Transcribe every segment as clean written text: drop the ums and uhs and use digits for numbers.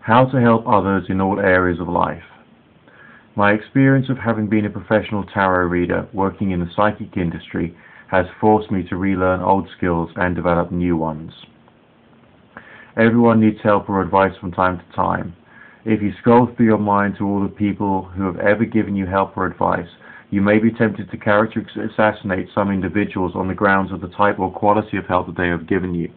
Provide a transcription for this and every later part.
How to help others in all areas of life. My experience of having been a professional tarot reader working in the psychic industry has forced me to relearn old skills and develop new ones. Everyone needs help or advice from time to time. If you scroll through your mind to all the people who have ever given you help or advice, you may be tempted to character assassinate some individuals on the grounds of the type or quality of help that they have given you.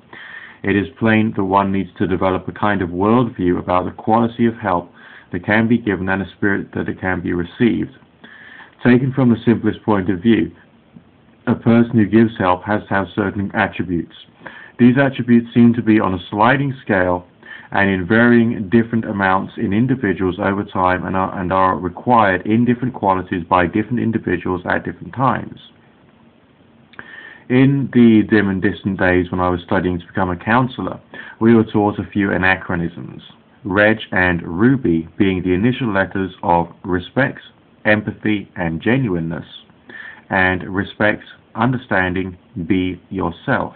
It is plain that one needs to develop a kind of worldview about the quality of help that can be given and a spirit that it can be received. Taken from the simplest point of view, a person who gives help has to have certain attributes. These attributes seem to be on a sliding scale and in varying different amounts in individuals over time and are required in different qualities by different individuals at different times. In the dim and distant days when I was studying to become a counselor, we were taught a few anachronisms, Reg and Ruby being the initial letters of respect, empathy, and genuineness, and respect, understanding, be yourself.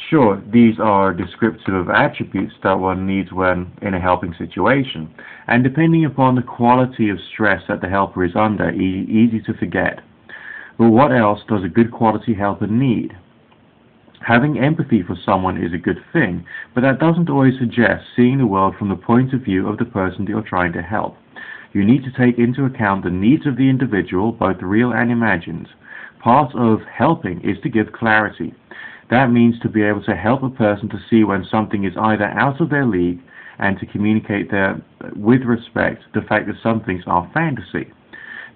Sure, these are descriptive of attributes that one needs when in a helping situation, and depending upon the quality of stress that the helper is under, easy to forget. But what else does a good quality helper need? Having empathy for someone is a good thing, but that doesn't always suggest seeing the world from the point of view of the person that you're trying to help. You need to take into account the needs of the individual, both real and imagined. Part of helping is to give clarity. That means to be able to help a person to see when something is either out of their league and to communicate with respect the fact that some things are fantasy.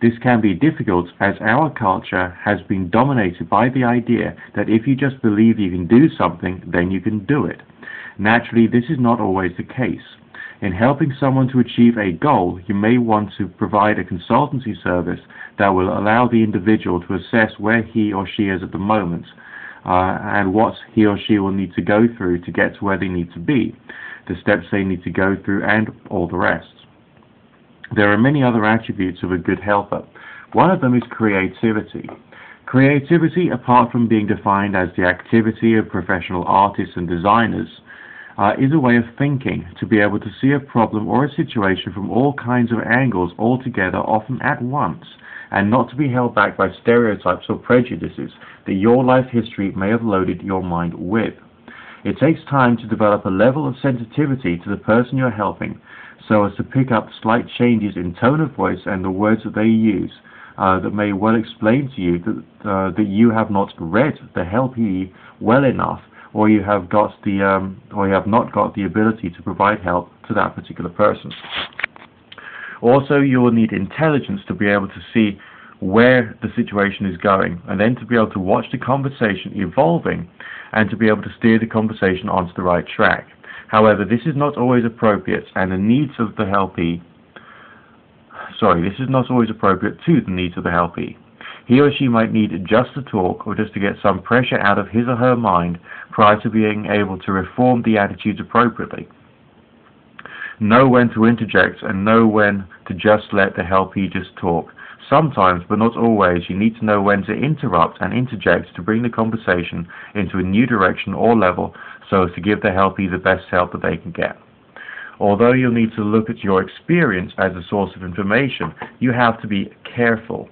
This can be difficult as our culture has been dominated by the idea that if you just believe you can do something, then you can do it. Naturally, this is not always the case. In helping someone to achieve a goal, you may want to provide a consultancy service that will allow the individual to assess where he or she is at the moment and what he or she will need to go through to get to where they need to be, the steps they need to go through, and all the rest. There are many other attributes of a good helper. One of them is creativity. Creativity, apart from being defined as the activity of professional artists and designers, is a way of thinking, to be able to see a problem or a situation from all kinds of angles altogether, often at once, and not to be held back by stereotypes or prejudices that your life history may have loaded your mind with. It takes time to develop a level of sensitivity to the person you're helping, so as to pick up slight changes in tone of voice and the words that they use that may well explain to you that you have not read the helpee well enough, or you have not got the ability to provide help to that particular person. Also, you will need intelligence to be able to see where the situation is going, and then to be able to watch the conversation evolving and to be able to steer the conversation onto the right track. However, this is not always appropriate, and the needs of the helpee. This is not always appropriate to the needs of the helpee. He or she might need just to talk or just to get some pressure out of his or her mind prior to being able to reform the attitudes appropriately. Know when to interject and know when to just let the helpee just talk. Sometimes, but not always, you need to know when to interrupt and interject to bring the conversation into a new direction or level so as to give the helpee the best help that they can get. Although you'll need to look at your experience as a source of information, you have to be careful.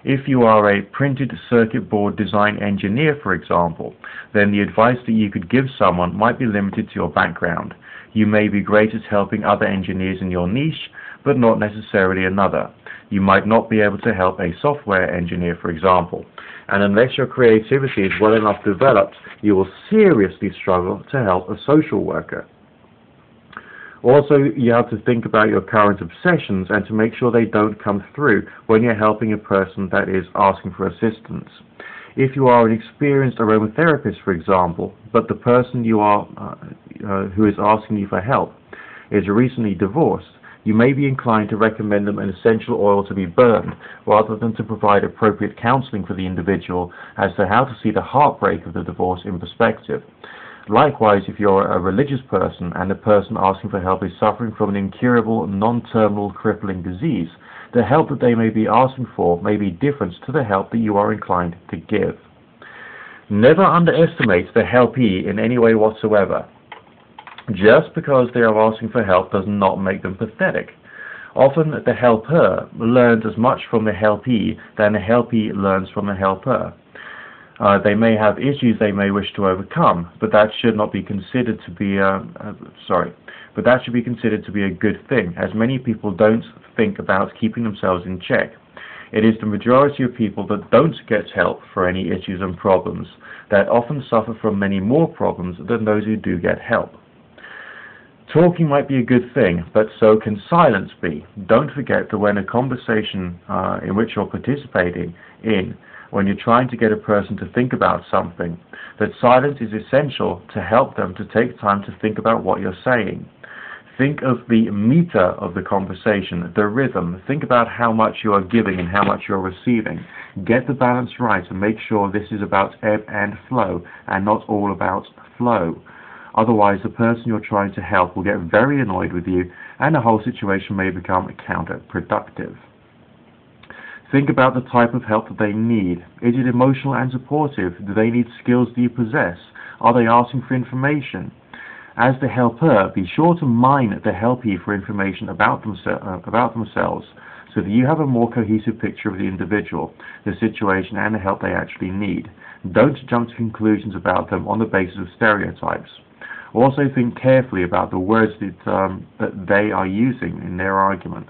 If you are a printed circuit board design engineer, for example, then the advice that you could give someone might be limited to your background. You may be great at helping other engineers in your niche, but not necessarily another. You might not be able to help a software engineer, for example. And unless your creativity is well enough developed, you will seriously struggle to help a social worker. Also, you have to think about your current obsessions and to make sure they don't come through when you're helping a person that is asking for assistance. If you are an experienced aromatherapist, for example, but the person who is asking you for help is recently divorced, you may be inclined to recommend them an essential oil to be burned rather than to provide appropriate counseling for the individual as to how to see the heartbreak of the divorce in perspective. Likewise, if you're a religious person and the person asking for help is suffering from an incurable, non-terminal, crippling disease, the help that they may be asking for may be different to the help that you are inclined to give. Never underestimate the helpee in any way whatsoever. Just because they are asking for help does not make them pathetic. Often the helper learns as much from the helpee than the helpee learns from the helper. They may have issues they may wish to overcome, but that should not be considered to be but that should be considered to be a good thing, as many people don't think about keeping themselves in check. It is the majority of people that don't get help for any issues and problems that often suffer from many more problems than those who do get help. Talking might be a good thing, but so can silence be. Don't forget that when a conversation in which you're participating in, when you're trying to get a person to think about something, that silence is essential to help them to take time to think about what you're saying. Think of the meter of the conversation, the rhythm. Think about how much you are giving and how much you're receiving. Get the balance right and make sure this is about ebb and flow and not all about flow. Otherwise, the person you're trying to help will get very annoyed with you and the whole situation may become counterproductive. Think about the type of help that they need. Is it emotional and supportive? Do they need skills that you possess? Are they asking for information? As the helper, be sure to mine the helpee for information about themselves so that you have a more cohesive picture of the individual, the situation, and the help they actually need. Don't jump to conclusions about them on the basis of stereotypes. Also think carefully about the words that they are using in their argument.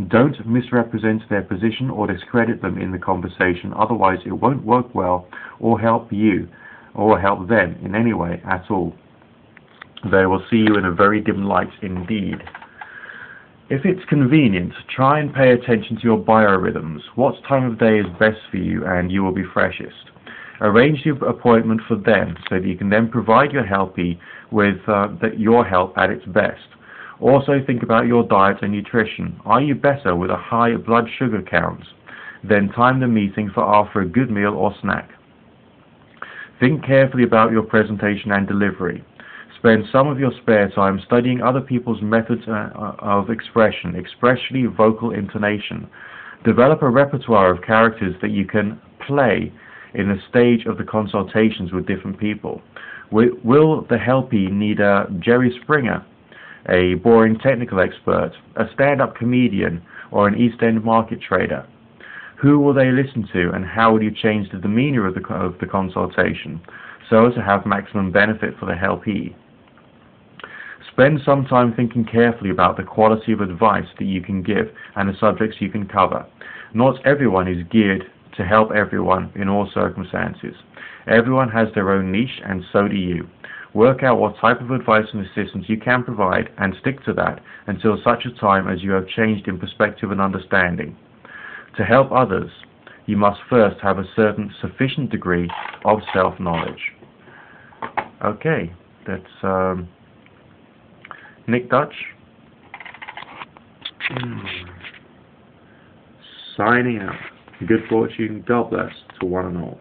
Don't misrepresent their position or discredit them in the conversation, otherwise it won't work well or help you or help them in any way at all. They will see you in a very dim light indeed. If it's convenient, try and pay attention to your biorhythms. What time of day is best for you and you will be freshest. Arrange the appointment for them so that you can then provide your helpee with your help at its best. Also think about your diet and nutrition. Are you better with a high blood sugar count? Then time the meeting for after a good meal or snack. Think carefully about your presentation and delivery. Spend some of your spare time studying other people's methods of expression, especially vocal intonation. Develop a repertoire of characters that you can play in the stage of the consultations with different people. Will the helpee need a Jerry Springer, a boring technical expert, a stand-up comedian, or an East End market trader? Who will they listen to, and how will you change the demeanor of the consultation so as to have maximum benefit for the helpee? Spend some time thinking carefully about the quality of advice that you can give and the subjects you can cover. Not everyone is geared to help everyone in all circumstances. Everyone has their own niche, and so do you. Work out what type of advice and assistance you can provide and stick to that until such a time as you have changed in perspective and understanding. To help others, you must first have a certain sufficient degree of self-knowledge. Okay, that's Nick Dutch signing out. Good fortune, God bless to one and all.